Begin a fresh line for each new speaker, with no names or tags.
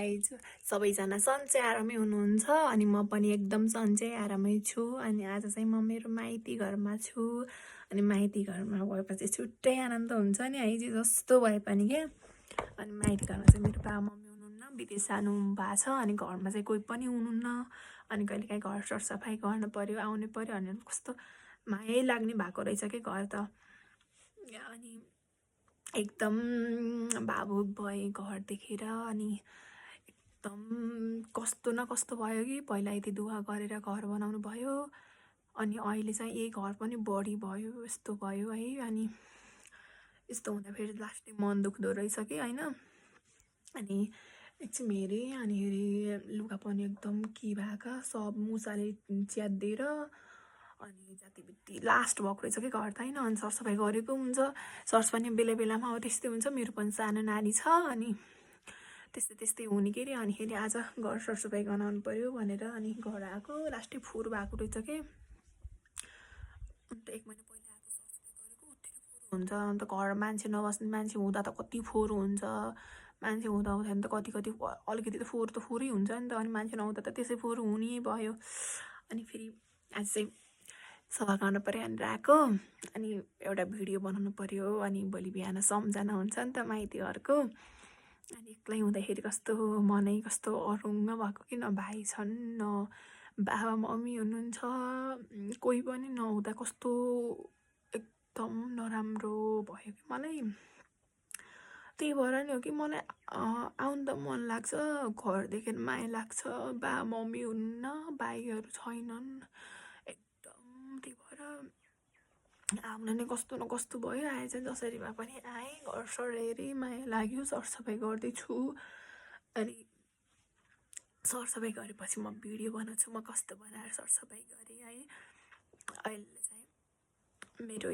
Guys सबैजना सन्चै आरामै हुनुहुन्छ अनि म पनि एकदम सन्चै आरामै छु। अनि आज चाहिँ म मेरो माइती घरमा छु। अनि माइती घरमा गएपछि छुट्टै आनन्द हुन्छ नि है, जे जस्तो भए पनि क्या। अनि माइती घरमा चाहिँ मेरो बाबा मम्मी हुनुहुन्न, विदेश जानु भएको छ। अनि घरमा चाहिँ कोही पनि हुनुहुन्न। अनि कहिलेकाहीँ घर सरसफाइ गर्नु पर्यो, आउनु पर्यो अनि कस्तो मायै लाग्ने भएको रहेछ कि घर त। अनि एकदम भावुक भएँ घर देखेर। अनि एकदम कस्तो न कस्तो भयो कि पहिला यति दुःख गरेर घर बनाउनु भयो, अनि अहिले चाहिँ यही घर पनि बढी भयो, यस्तो भयो है। अनि यस्तो हुँदा फेरि लास्टै मन दुख्दो रहेछ कि होइन। अनि एकछिन हेरेँ, अनि हेरेँ लुगा पनि एकदम के भएका सब मुसाले च्यातिदिएर अनि जतिबित्ति लास्ट भएको रहेछ कि घर त होइन। अनि सरसफाइ गरेको हुन्छ, सर्स पनि बेला बेलामा अब त्यस्तै हुन्छ। मेरो पनि सानो नानी छ, अनि त्यस्तै हुने के अरे। अनि फेरि आज घर सरसफाइ गराउनु पर्यो भनेर अनि घर आएको, लास्टै फोहोर भएको रहेछ कि। अन्त 1 महिना पहिला आएको सरसफाइ गरेको उत्तिकै फोहोर हुन्छ। अन्त घर मान्छे नबस्ने, मान्छे हुँदा त कति फोहोर हुन्छ, मान्छे हुँदा हुँदैन त कति अलिकति त फोहोरै हुन्छ नि त। अनि मान्छे नहुँदा त त्यसै फोहोर हुने भयो। अनि फेरि आज चाहिँ सफा गर्नु पर्यो भनेर आएको। अनि एउटा भिडियो बनाउनु पर्यो, अनि भोलि बिहान सम्झना हुन्छ नि त माइती घरको। अनि एक्लै हुँदाखेरि कस्तो मनै कस्तो अरुङ्ग भएको कि, न भाइ छन् न बाबा मम्मी हुनुहुन्छ, कोही पनि नहुँदा कस्तो एकदम नराम्रो भयो कि मलाई। त्यही भएर नि हो कि मलाई आउनु त मन लाग्छ, घर देखेर माया लाग्छ, बाबा मम्मी हुन्न, भाइहरू छैनन् एकदम। त्यही भएर आउन नै कस्तो न कस्तो भयो। आए चाहिँ जसरी भए पनि आएँ, घर सर हेरेँ, माया लाग्यो, सरसफाइ गर्दैछु। अनि सरसफाइ गरेपछि म भिडियो बनाउँछु म कस्तो बनाएर सरसफाइ गरेँ है। अहिले चाहिँ मेरो